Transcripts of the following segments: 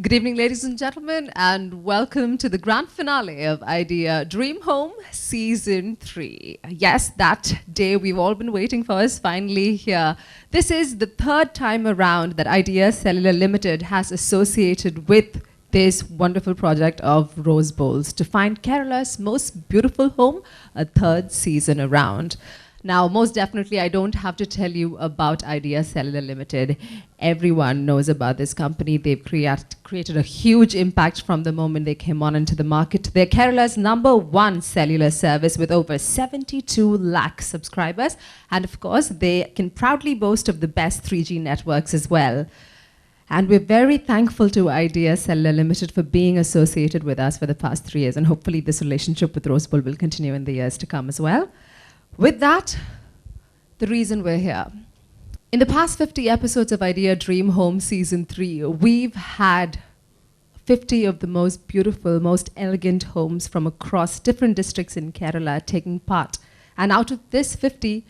Good evening, ladies and gentlemen, and welcome to the grand finale of Idea Dream Home Season 3. Yes, that day we've all been waiting for is finally here. This is the third time around that Idea Cellular Limited has associated with this wonderful project of Rose Bowls to find Kerala's most beautiful home a third season around. Now, most definitely, I don't have to tell you about Idea Cellular Limited. Everyone knows about this company. They've created a huge impact from the moment they came on into the market. They're Kerala's #1 cellular service with over 72 lakh subscribers. And of course, they can proudly boast of the best 3G networks as well. And we're very thankful to Idea Cellular Limited for being associated with us for the past 3 years. And hopefully this relationship with Rose Bowl will continue in the years to come as well. With that, the reason we're here. In the past 50 episodes of Idea Dream Home Season 3, we've had 50 of the most beautiful, most elegant homes from across different districts in Kerala taking part. And out of this 50,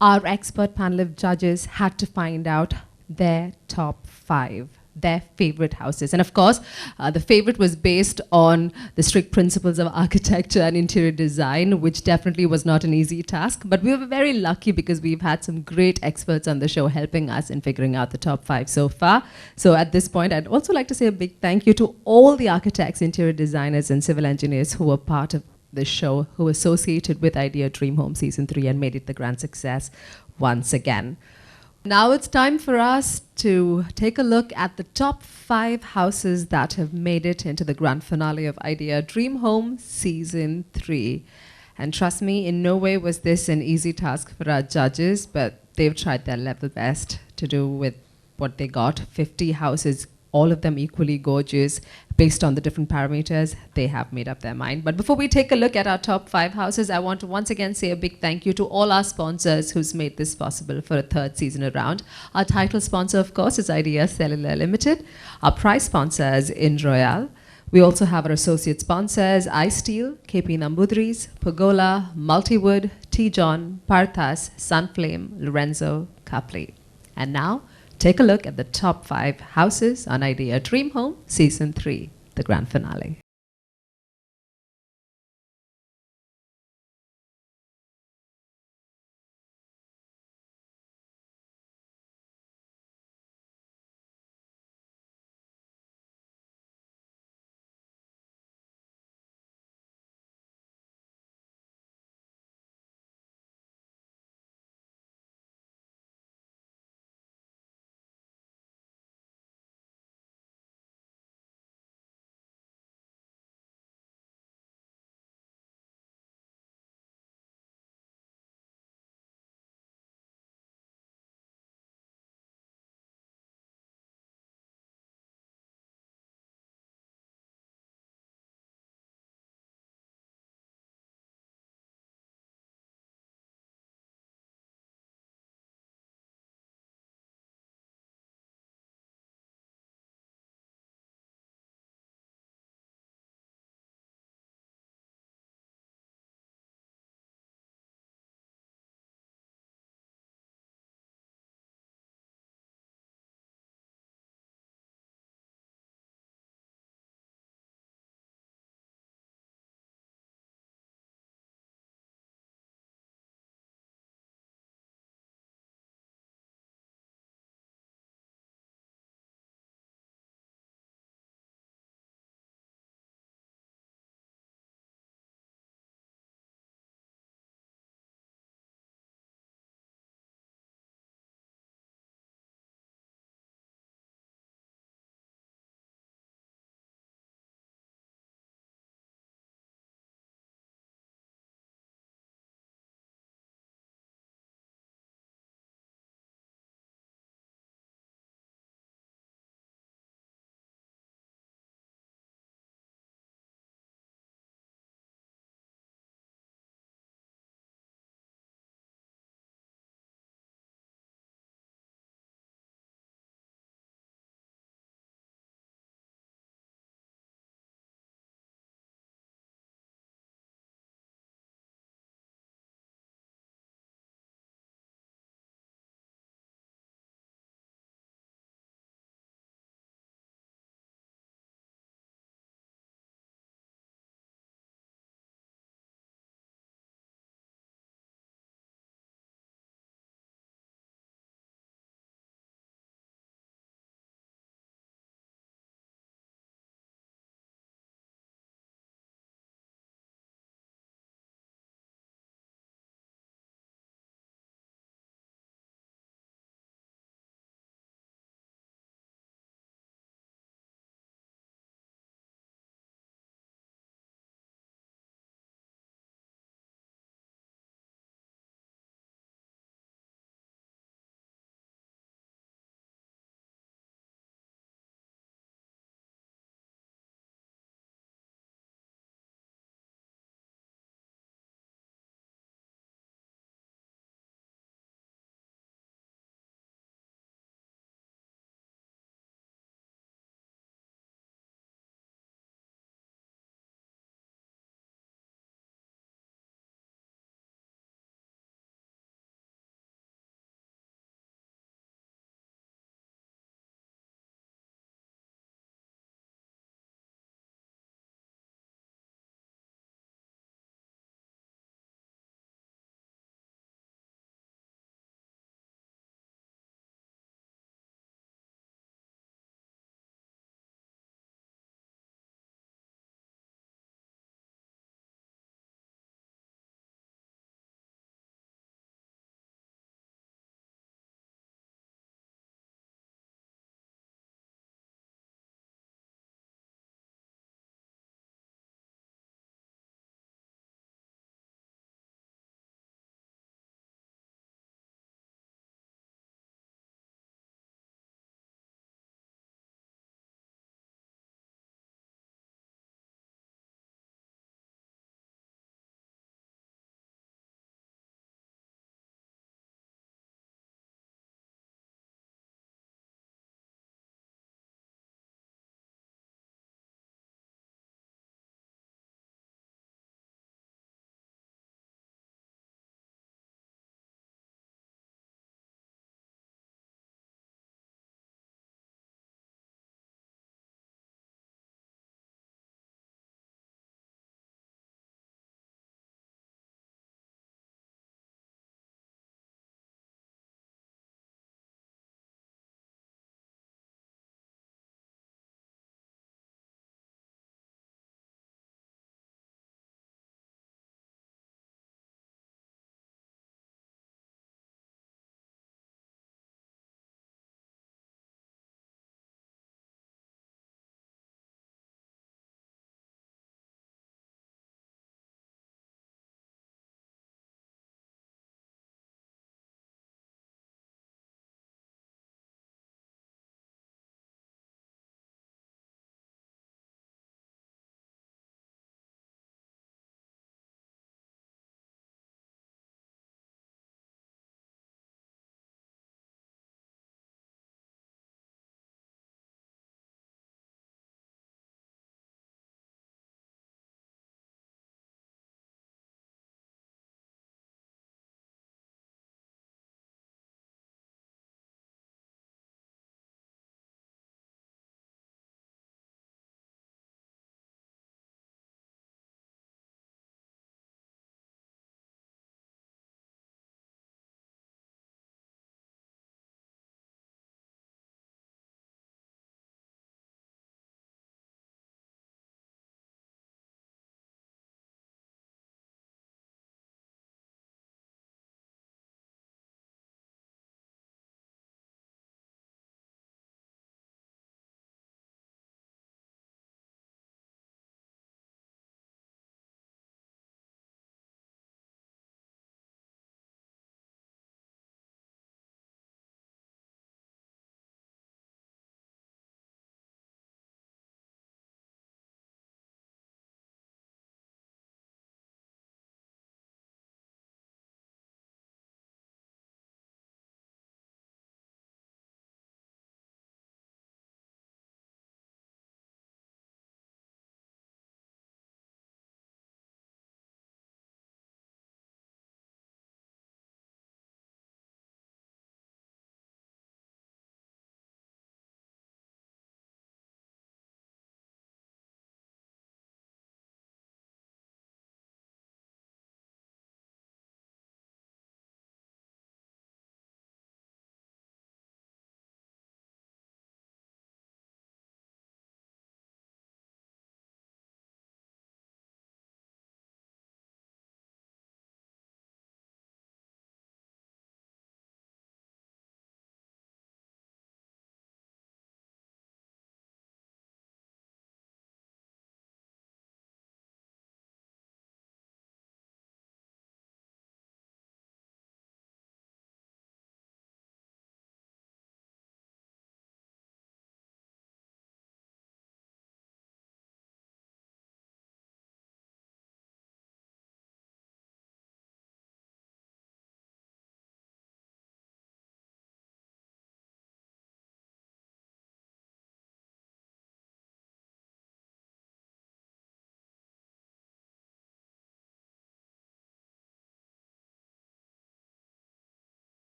our expert panel of judges had to find out their top 5. Their favorite houses. And of course, the favorite was based on the strict principles of architecture and interior design, which definitely was not an easy task. But we were very lucky because we've had some great experts on the show helping us in figuring out the top 5 so far. So at this point, I'd also like to say a big thank you to all the architects, interior designers, and civil engineers who were part of the show, who associated with Idea Dream Home Season 3 and made it the grand success once again. Now it's time for us to take a look at the top 5 houses that have made it into the grand finale of Idea Dream Home Season 3. And trust me, in no way was this an easy task for our judges, but they've tried their level best to do with what they got. 50 houses, all of them equally gorgeous. Based on the different parameters, they have made up their mind. But before we take a look at our top 5 houses, I want to once again say a big thank you to all our sponsors who's made this possible for a third season around. Our title sponsor, of course, is Idea Cellular Limited. Our prize sponsor is Royale. We also have our associate sponsors, iSteel, KP Nambudris, Pagola, Multiwood, T-John, Parthas, Sunflame, Lorenzo, Capli. And now, take a look at the top 5 houses on Idea Dream Home Season 3, the grand finale.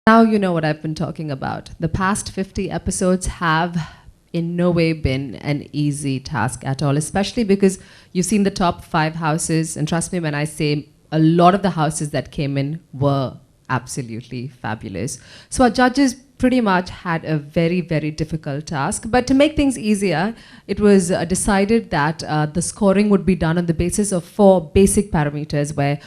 Now you know what I've been talking about. The past 50 episodes have in no way been an easy task at all, especially because you've seen the top 5 houses, and trust me when I say a lot of the houses that came in were absolutely fabulous. So our judges pretty much had a very, very difficult task. But to make things easier, it was decided that the scoring would be done on the basis of 4 basic parameters where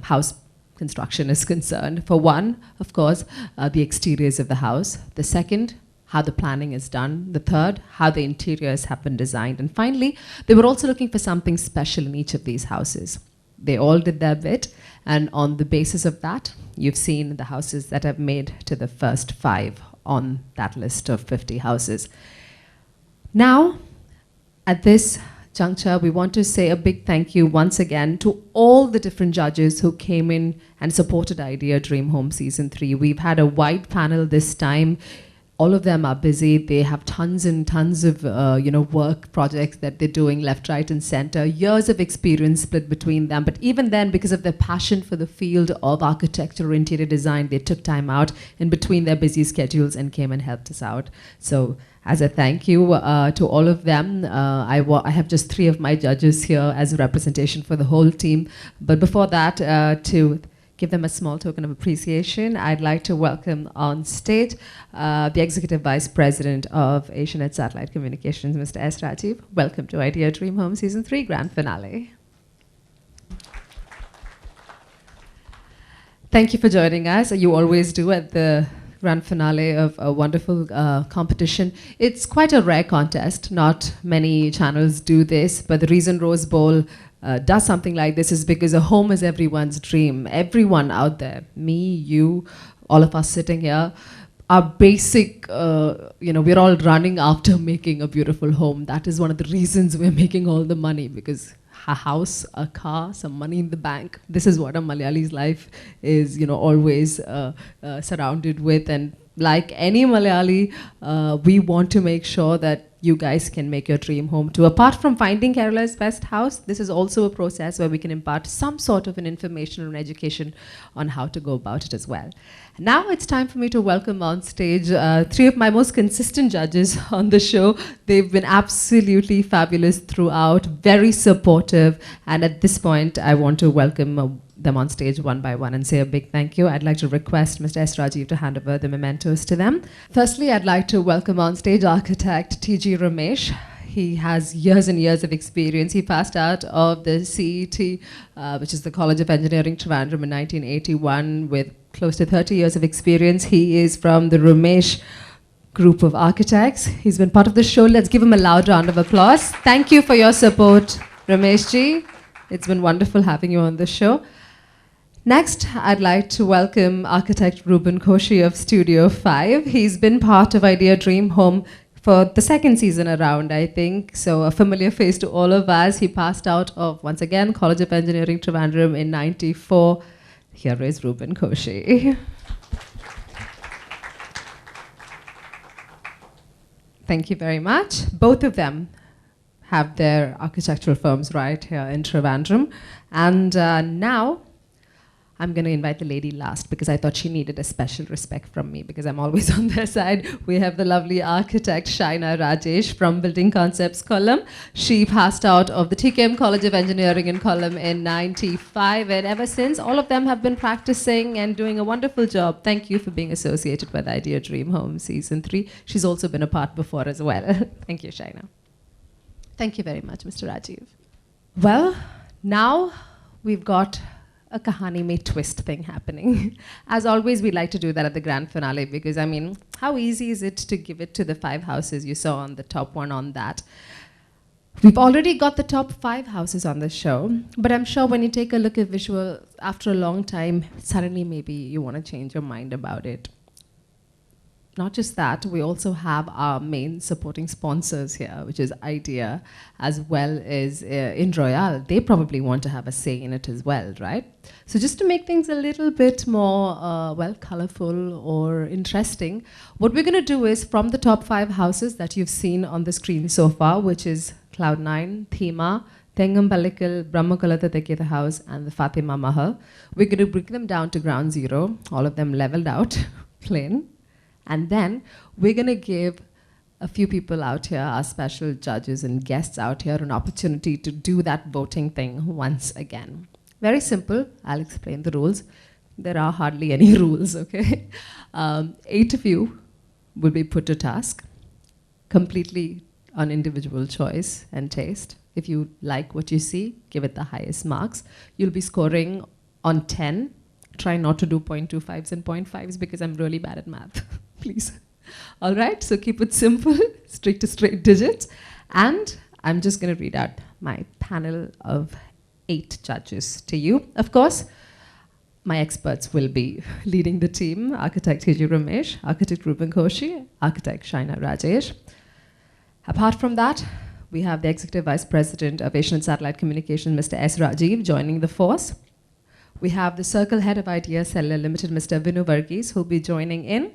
house construction is concerned. For one, of course, the exteriors of the house. The second, how the planning is done. The third, how the interiors have been designed. And finally, they were also looking for something special in each of these houses. They all did their bit, and on the basis of that, you've seen the houses that have made to the first 5 on that list of 50 houses. Now, at this juncture, we want to say a big thank you once again to all the different judges who came in and supported Idea Dream Home Season 3. We've had a wide panel this time. All of them are busy. They have tons and tons of work projects that they're doing left, right, and center. Years of experience split between them. But even then, because of their passion for the field of architecture or interior design, they took time out in between their busy schedules and came and helped us out. So as a thank you to all of them, I have just 3 of my judges here as a representation for the whole team. But before that, to give them a small token of appreciation, I'd like to welcome on stage the Executive Vice President of Asianet Satellite Communications, Mr. S. Rajiv. Welcome to Idea Dream Home Season 3 Grand Finale. Thank you for joining us. You always do at the grand finale of a wonderful competition. It's quite a rare contest. Not many channels do this, but the reason Rose Bowl does something like this is because a home is everyone's dream. Everyone out there, me, you, all of us sitting here, our basic, we're all running after making a beautiful home. That is one of the reasons we're making all the money, because a house, a car, some money in the bank. This is what a Malayali's life is, always surrounded with. And like any Malayali, we want to make sure that you guys can make your dream home too. Apart from finding Kerala's best house, this is also a process where we can impart some sort of an information and education on how to go about it as well. Now it's time for me to welcome on stage 3 of my most consistent judges on the show. They've been absolutely fabulous throughout, very supportive, and at this point I want to welcome them on stage one by one and say a big thank you. I'd like to request Mr. S. Rajiv to hand over the mementos to them. Firstly, I'd like to welcome on stage architect T.G. Ramesh. He has years and years of experience. He passed out of the CET, which is the College of Engineering, Trivandrum in 1981 with close to 30 years of experience. He is from the Ramesh group of architects. He's been part of the show. Let's give him a loud round of applause. Thank you for your support, Ramesh ji. It's been wonderful having you on the show. Next, I'd like to welcome architect Ruben Koshi of Studio 5. He's been part of Idea Dream Home for the 2nd season around, I think. So a familiar face to all of us. He passed out of, once again, College of Engineering, Trivandrum in '94. Here is Ruben Koshi. Thank you very much. Both of them have their architectural firms right here in Trivandrum. And now, I'm going to invite the lady last because I thought she needed a special respect from me because I'm always on their side. We have the lovely architect Shaina Rajesh from Building Concepts Kollam. She passed out of the TKM College of Engineering in Kollam in '95, and ever since, all of them have been practicing and doing a wonderful job. Thank you for being associated with Idea Dream Home Season 3. She's also been a part before as well. Thank you, Shaina. Thank you very much, Mr. Rajiv. Well, now we've got a kahani mein twist thing happening. As always, we like to do that at the grand finale because, I mean, how easy is it to give it to the 5 houses you saw on the top one on that? We've already got the top 5 houses on the show, but I'm sure when you take a look at visual after a long time, suddenly maybe you want to change your mind about it. Not just that, we also have our main supporting sponsors here, which is Idea, as well as in Royale. They probably want to have a say in it as well, right? So just to make things a little bit more, colorful or interesting, what we're going to do is from the top 5 houses that you've seen on the screen so far, which is Cloud9, Thema, Thengampalikal, Brahmakulata Teketa House, and the Fatima Mahal, we're going to bring them down to ground zero, all of them leveled out. explain. And then we're going to give a few people out here, our special judges and guests out here, an opportunity to do that voting thing once again. Very simple. I'll explain the rules. There are hardly any rules, okay? 8 of you will be put to task, completely on individual choice and taste. If you like what you see, give it the highest marks. You'll be scoring on 10. Try not to do 0.25s and 0.5s because I'm really bad at math, please. All right, so keep it simple, straight to straight digits. And I'm just going to read out my panel of 8 judges to you. Of course, my experts will be leading the team: architect Hiji Ramesh, architect Ruben Koshi, architect Shaina Rajesh. Apart from that, we have the Executive Vice President of Asian Satellite Communication, Mr. S. Rajiv, joining the force. We have the Circle Head of Idea Cellular Limited, Mr. Vinu Varghese, who will be joining in.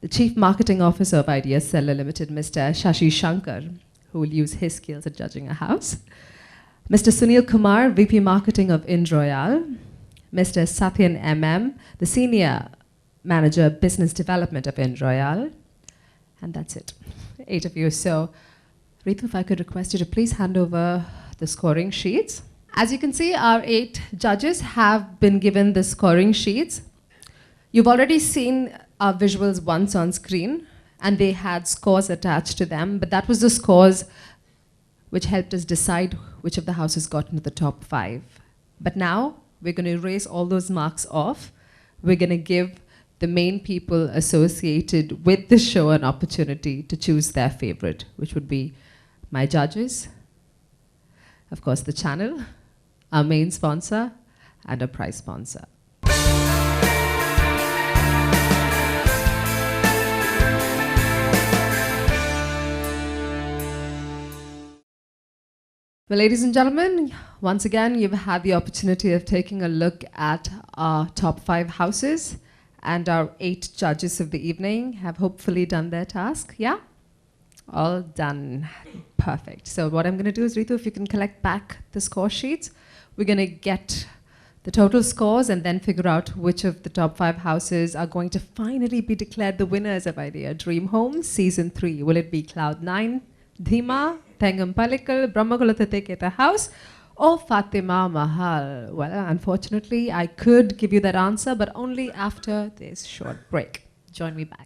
The Chief Marketing Officer of Idea Cellular Limited, Mr. Shashi Shankar, who will use his skills at judging a house. Mr. Sunil Kumar, VP Marketing of Ind Royal. Mr. Satyan MM, the Senior Manager Business Development of Ind Royal. And that's it. 8 of you. So, Ritu, if I could request you to please hand over the scoring sheets. As you can see, our 8 judges have been given the scoring sheets. You've already seen our visuals once on screen, and they had scores attached to them, but that was the scores which helped us decide which of the houses got into the top 5. But now, we're going to erase all those marks off. We're going to give the main people associated with the show an opportunity to choose their favorite, which would be my judges, of course the channel, our main sponsor, and a prize sponsor. Well, ladies and gentlemen, once again, you've had the opportunity of taking a look at our top 5 houses, and our 8 judges of the evening have hopefully done their task. Yeah? All done. Perfect. So what I'm going to do is, Ritu, if you can collect back the score sheets, we're going to get the total scores and then figure out which of the top 5 houses are going to finally be declared the winners of Idea Dream Home Season 3. Will it be Cloud9, Dhima, Thengam Palikal, Brahmakulathateketa House, or Fatima Mahal? Well, unfortunately, I could give you that answer, but only after this short break. Join me back.